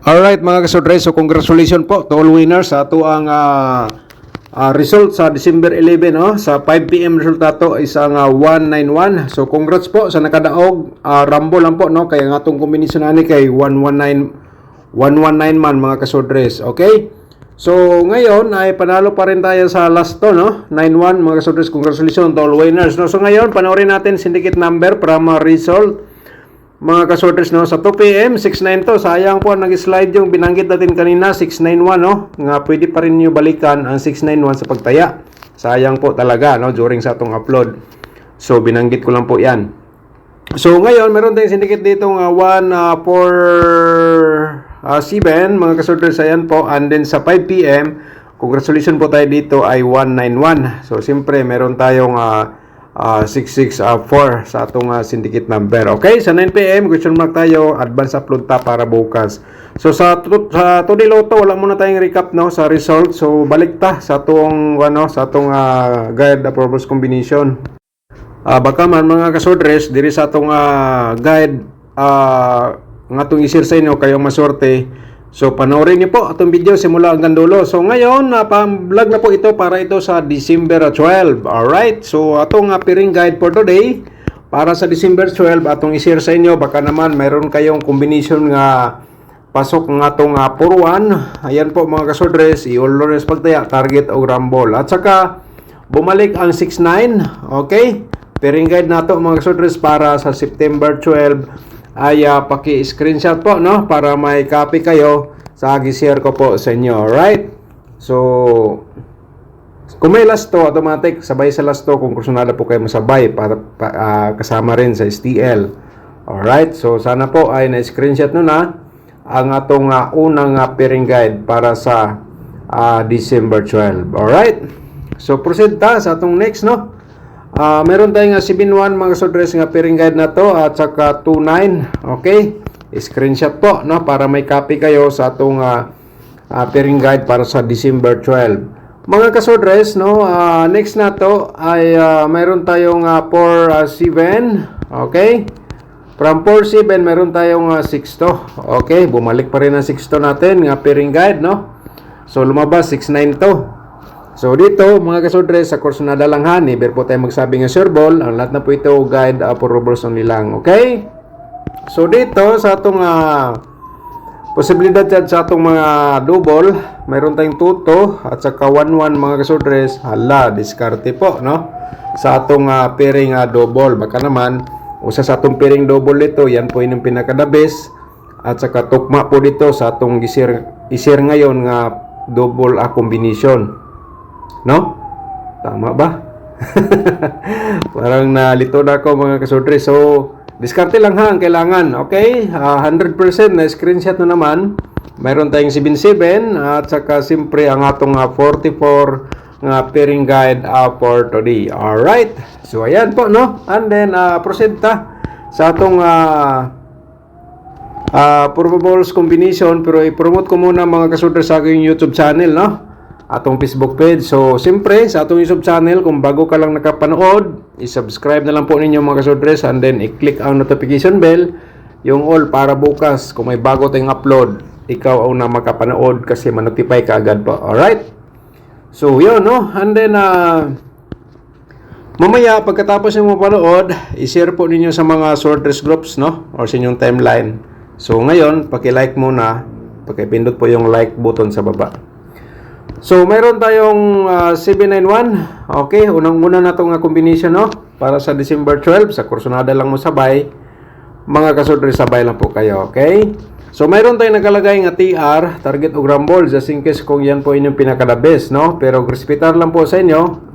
Alright mga kasudre, so congratulations po to all winners sa ato ang result sa December 11 no? Sa 5 PM resulta to isang 191. So congrats po sa nakadaog, Rambo lang po no, kaya nga atong kombinasyon ani kay 119 man mga kasudres. Okay? So ngayon ay panalo pa rin tayo sa last to no, 91 mga kasudres. Congratulations to all winners no. So ngayon panoorin natin syndicate number from result mga kasorters no, sa 2 PM 69 to. Sayang po nag-slide yung binanggit natin kanina 691 no, nga pwede pa rin nyo balikan ang 691 sa pagtaya. Sayang po talaga no, during sa atong upload. So binanggit ko lang po yan. So ngayon meron tayong syndicate dito nga 147 mga kasorters, ayan po. And then sa 5 PM congratulations po tayo dito ay 191. So siyempre meron tayong 664 sa atong syndicate number. Okay, sa 9 PM question mark tayo, advance upload ta para bukas. So sa today loto wala muna tayong recap no sa result. So balik ta sa atong guide approvals combination. Baka man mga kasodres diri sa atong guide nga atong i-share sa inyo kayong maswerte. So panoorin niyo po atong video simula hanggang dulo. So ngayon pa-vlog na po ito para ito sa December 12. Alright, so atong pairing guide for today para sa December 12 atong i-share sa inyo. Baka naman mayroon kayong combination nga pasok nga atong 4-1. Ayan po mga kasodres, i-always pagtaya target o rumble. At saka bumalik ang 6-9. Okay, pairing guide nato mga kasodres para sa September 12 ay paki-screenshot po no para may copy kayo sa gi-share ko po sa inyo. Alright, so kung may last to automatic sabay sa last to kung kursunada po kayo masabay para kasama rin sa STL. Alright, so sana po ay na-screenshot nyo na ang atong unang pairing guide para sa December 12. Alright, so proceed ta sa atong next no. Meron tayong 7-1 mga kasodres nga pairing guide na to at saka 2-9. Okay, screenshot po no para may copy kayo sa atong pairing guide para sa December 12 mga kasodres no. Next na to ay meron tayong 4-7. Okay, from 4-7 meron tayong 6 to. Okay, bumalik pa rin ang 6 to natin nga pairing guide no. So lumabas 6-9 to. So dito mga kasodres sa course na dalanghan, never po tayo magsabi ng sure ball. Ang lahat na po ito guide for rubbers only lang. Okay? So dito sa atong posibilidad dyan sa atong mga double, mayroon tayong 2-2 at saka 1-1 mga kasodres. Hala, diskarte po no sa atong pairing double. Baka naman usa sa atong pairing double dito, yan po yung pinaka-the best. At saka tukma po dito sa atong i-share ngayon nga double combination. No? Tama ba? Parang nalito na ako mga kasodre. So, diskarte lang ha ang kailangan. Okay? 100% na screenshot na naman. Mayroon tayong 7-7 at saka siyempre ang atong 44 nga pairing guide for today. Alright? So, ayan po, no? And then, proceed ta sa atong probables combination. Pero i-promote ko muna mga kasodre sa aking YouTube channel, no? Atong Facebook page. So, siyempre, sa atong YouTube channel, kung bago ka lang nakapanood, i-subscribe na lang po ninyo mga kasodres and then i-click ang notification bell, yung all para bukas, kung may bago tayong upload, ikaw ang na makapanood kasi manotify ka agad po. Alright? So, yun, no? And then, mamaya, pagkatapos nyo mapanood, i-share po ninyo sa mga sorters groups, no? Or sa inyong timeline. So, ngayon, paki-like muna, paki-pindot po yung like button sa baba. So, mayroon tayong 791. Okay, unang-una na itong combination, no? Para sa December 12. Sa kursunada lang mo sabay. Mga kasodre, sabay lang po kayo. Okay? So, mayroon tayong nakalagay nga TR, target o rumble, just in case kung yan po inyong pinaka-the best, no? Pero, respitar lang po sa inyo.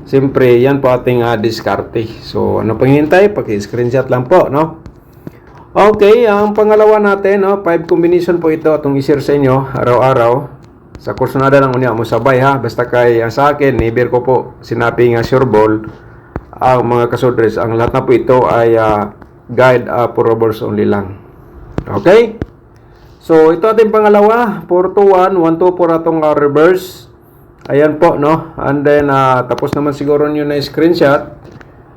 Siyempre, yan po ating diskarte. So, ano pang hintay? Paki-screenshot lang po, no? Okay, ang pangalawa natin, no? 5 combination po ito itong i-share sa inyo araw-araw. Sa kursunada lang unya mo sabay ha. Basta kay sa akin, never ko po sinabi nga sure ball ang mga kasodres. Ang lahat na po ito ay guide for rubbers only lang. Okay? So, ito ating pangalawa. 4-2-1. 1-2 for atong reverse. Ayan po, no? And then, tapos naman siguro nyo na screenshot.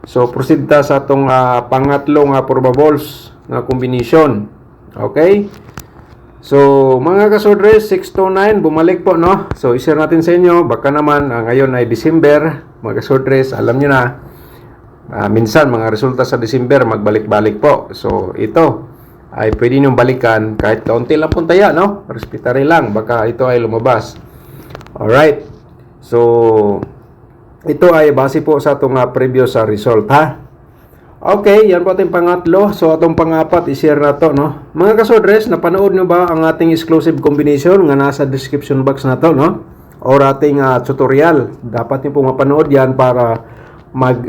So, proceed ta sa atong pangatlong probables na combination. Okay? So, mga kasodres, 629, bumalik po, no? So, i-share natin sa inyo. Baka naman, ngayon ay December. Mga kasodres, alam nyo na, minsan, mga resulta sa December, magbalik-balik po. So, ito ay pwede nyo balikan kahit kaunti lang pong taya, no? Respetary lang, baka ito ay lumabas. Alright. So, ito ay base po sa itong previous result, ha? Okay, yan po ating pangatlo. So, atong pangapat, i-share na to, no? Mga kasodres, napanood nyo ba ang ating exclusive combination nga nasa description box na to, no? Or ating tutorial. Dapat nyo po mapanood yan para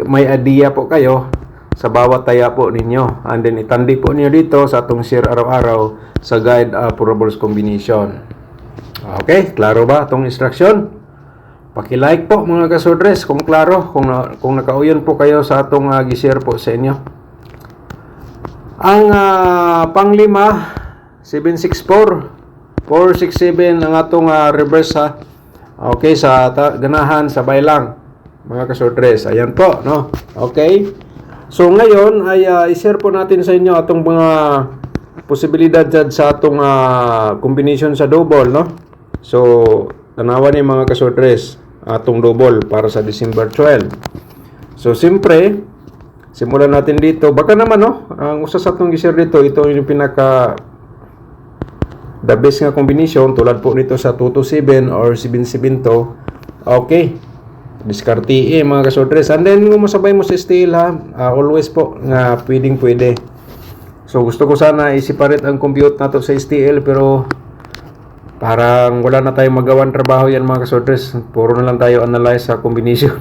may idea po kayo sa bawat taya po ninyo. And then, itandi po niyo dito sa atong share araw-araw sa guide for balls combination. Okay, klaro ba itong instruction? Paki-like po mga kasodres kung klaro, kung nakauyon po kayo sa atong gi-share po sa inyo. Ang panglima 764 467 ang atong reverse, ha. Okay, sa ganahan sabay lang mga kasodres. Ayan po, no. Okay. So ngayon ay i-share po natin sa inyo atong mga posibilidad dyan sa atong combination sa double, no. So tanawan ni mga kasodres atong double para sa December 12. So siyempre simulan natin dito. Baka naman, no, ang usa sa atong gi-share dito, ito yung pinaka the best nga combination tulad po nito sa 227 or 772. Okay, diskarte mga kasodres. And then kung masabay mo sa steel, ha, always po nga pwede. So gusto ko sana i-separate ang compute nato sa STL, pero parang wala na tayong magawan trabaho yan mga kasodres. Puro na lang tayo analyze sa combination.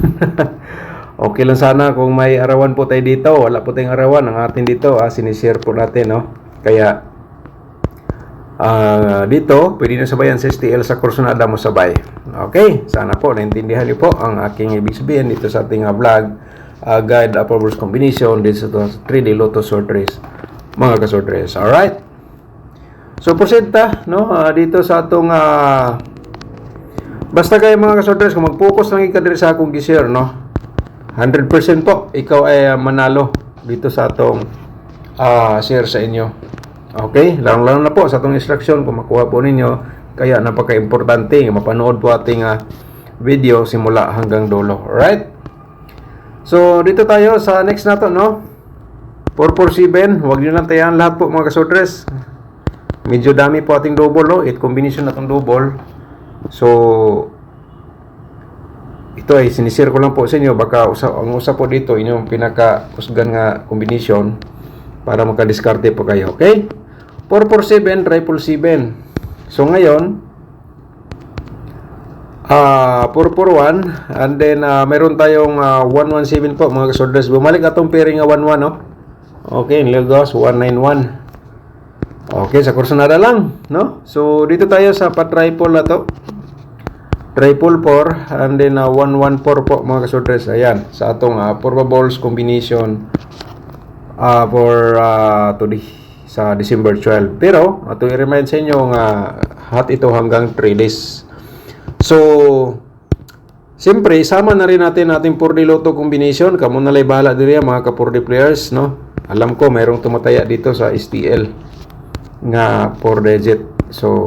Okay lang sana kung may arawan po tayo dito. Wala po tayong arawan. Ang atin dito, sinishare po natin, no? Kaya dito, pwede na sabayan sa STL sa Corsonada mo sabay. Okay, sana po naintindihan niyo po ang aking ibig sabihin dito sa ating vlog, guide for balls combination dito sa 3D Lotto short race mga kasodres. Alright. So, proceed ta, no? Dito sa atong basta kayo mga kasodres, kung mag-focus lang ikaw sa akong gi-share, no? 100% po, ikaw ay manalo dito sa atong share sa inyo. Okay? Lang na po sa atong instruction kung makuha po ninyo. Kaya napaka-importante, mapanood po ating video simula hanggang dulo. Alright? So, dito tayo sa next na to, no? 447, huwag nyo lang tayan lahat po mga kasodres. Medyo dami po ating double, no? 8 combination na itong double. So, ito ay sinishare ko lang po sa inyo. Baka ang usa po dito, inyong pinaka-kusgan nga combination para makadiskarte po kayo. Okay? 447, 777. So, ngayon, 441. And then, meron tayong 117 po mga kasodres. Bumalik atong pairing nga 11, no? Okay, Lagos, 191. Okay, sa Corsonada lang, no? So, dito tayo sa pa-triple na to. Triple 4, and then 114 po mga kasodres. Ayan, sa atong probables combination for today, sa December 12. Pero, ito i-remind sa inyo nga hot ito hanggang 3 days. So, siyempre, sama na rin natin ating 4D Lotto combination. Kamu na lay bahala diri mga ka-4D players, no? Alam ko, mayroong tumataya dito sa STL nga 4 digit. So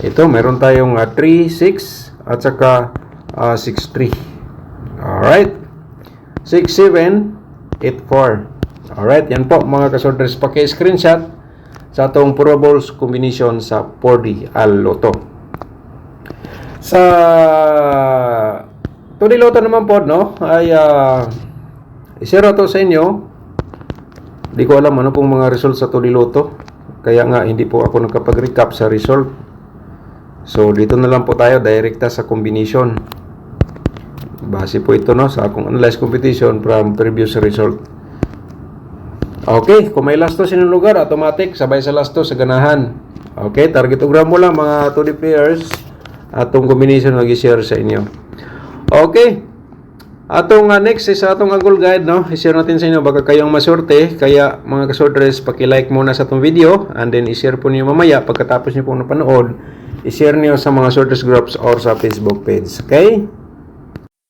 ito meron tayong 3, 6 at saka 6, 3. Alright, 6, 7, 8, 4. Alright, yan po mga kasodres. Paki-screenshot sa atong probables combination sa 4D Lotto. Sa 2D Lotto naman po, no, ay i-share to sa inyo. Hindi ko alam ano pong mga result sa 2D Lotto. Kaya nga hindi po ako nakapag-recap sa result. So dito na lang po tayo direkta sa combination. Base po ito, no, sa akong analyze competition from previous result. Okay, kung may last to sinong lugar, automatic sabay sa last to sa ganahan. Okay, target program mo lang mga 2D players. Atong combination mag-share sa inyo. Okay. Atong next is atong angle guide, no? I-share natin sa inyo baka kayong masorte. Kaya mga kasodres, paki-like muna sa atong video and then i-share po niyo mamaya pagkatapos niyo po napanood. I-share niyo sa mga sorters groups or sa Facebook page. Okay?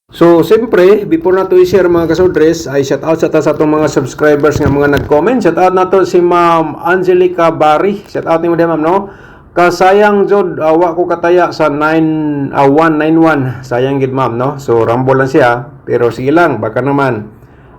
So, siyempre, before na to i-share mga kasudres, ay shout out sa atong mga subscribers nga mga nag-comment. Shout out na to si Ma'am Angelica Bari. Shout out ni mo din, ma'am, no? Kasayang jod, wa ko kataya sa 191. Sayang gid, ma'am, no? So, rumble lang siya. Pero sige lang, baka naman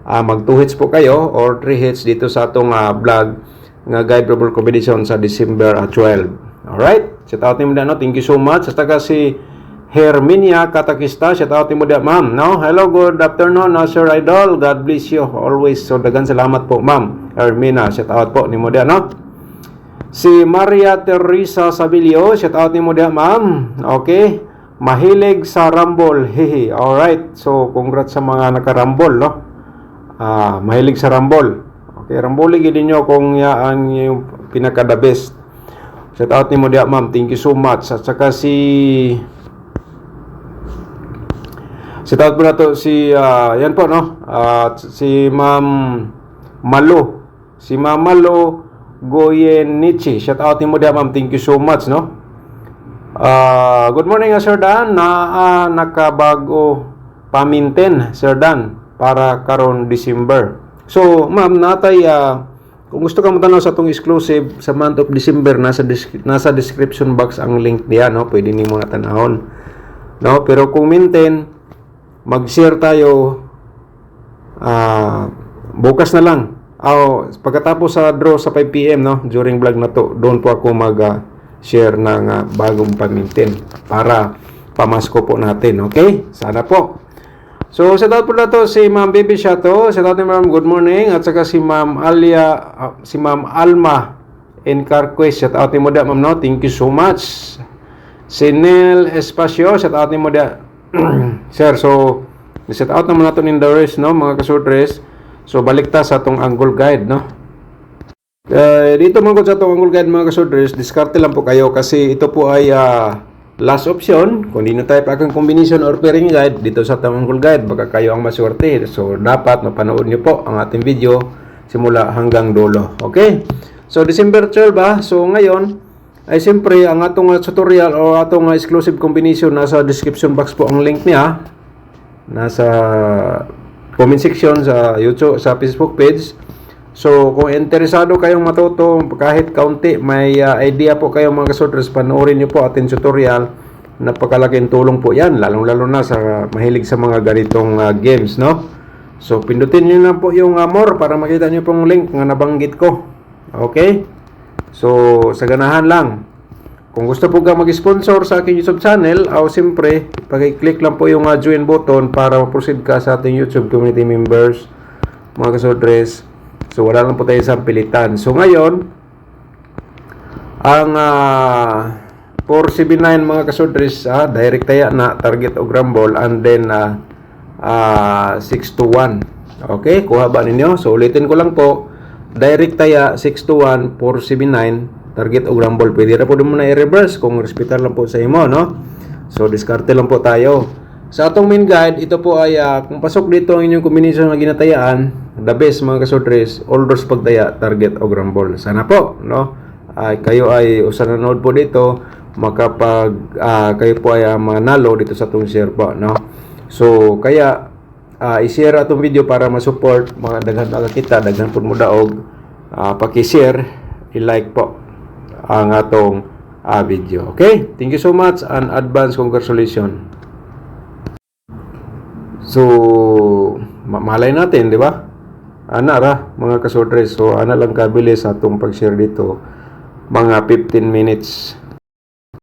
mag 2 hits po kayo or 3 hits dito sa atong vlog nga guide verbal competition sa December 12. Alright? Shout out ni mo din, no? Thank you so much. Sa taga si Herminia Katakista, shout out mo dia, ma'am, no? Hello, good afternoon, Sir Idol. God bless you always. So, dagan salamat po, ma'am. Herminia, shout out po ni mo dia, no? Si Maria Teresa Sabilio, shout out ni mo dia, ma'am. Okay? Mahilig sa Rumble. Hehe. Alright. So, congrats sa mga naka-Rumble, no? Mahilig sa Rumble. Okay, Rumble gid niyo kung ang yung pinaka-the best. Shout out ni mo dia, ma'am. Thank you so much. At saka shout out po na to si, yan po, no? Si Ma'am Malo. Si Ma'am Malo Goyenichi. Shout out mo dia, ma'am. Thank you so much, no? Good morning, Sir Dan. Nakabago paminten, Sir Dan, para karon December. So, ma'am, natay, kung gusto ka matanaw sa itong exclusive sa month of December, nasa description box ang link niya, no? Pwede ni mo natanahon. No? Pero kung maintain, mag-share tayo bukas na lang. Pagkatapos sa draw sa 5 PM, no, during vlog na to, doon po ako mag-share ng bagong pamintin para pamasko po natin. Okay? Sana po. So, shout out po na to si Ma'am Baby Shato. Shout out ni Ma'am, good morning. At saka si Ma'am si Ma'am Alma Encarquez. Shout out ni mo da, ma'am, no? Thank you so much. Si Nel Espacio. Shout out ni mo da. Sir, so set out naman natin in the race, no, mga kasudres. So balik ta sa atong angle guide, no. Dito man ko sa atong angle guide, mga kasudres, diskarte lang po kayo kasi ito po ay last option. Kung di na tayo pa kang combination or pairing guide dito sa atong angle guide, baka kayo ang maswerte. So dapat mapanood niyo po ang ating video simula hanggang dulo. Okay? So December 12 So ngayon ay siyempre ang atong tutorial o atong exclusive combination nasa description box po ang link niya, nasa comment section sa YouTube, sa Facebook page. So kung interesado kayong matuto kahit kaunti, may idea po kayo mga kasudres, panoorin niyo po ating tutorial. Napakalaking tulong po yan, lalong-lalo na sa mahilig sa mga ganitong games, no? So pindutin niyo na po yung more para makita niyo pong link nga nabanggit ko. Okay? So, sa ganahan lang. Kung gusto po ka mag-sponsor sa aking YouTube channel, siyempre, pag-click lang po yung join button para ma-proceed ka sa ating YouTube community members, mga kasudres. So, wala lang po tayo sa pilitan. So, ngayon, ang 479 mga kasudres, direct taya na target o rumble, and then 621. Okay, kuha ba ninyo? So, ulitin ko lang po. Direct taya 621 479 target o rumble. Pwede na po din muna i-reverse kung respetar lang po sa imo, no? So diskarte lang po tayo. Sa atong main guide, ito po ay kung pasok dito ang inyong combination na ginatayaan, the best mga kasudres, all doors pagtaya target o rumble. Sana po, no? Kayo ay usa nanood po dito, kayo po ay manalo dito sa atong share po, no? So kaya i-share atong video para ma-support mga daghan kita, daghan pud mo daog, paki-share, i-like po ang atong video. Okay? Thank you so much and advance congratulations. So malay natin, di ba? Ana ra mga kasudres. So ana lang kabilis atong pag-share dito, mga 15 minutes.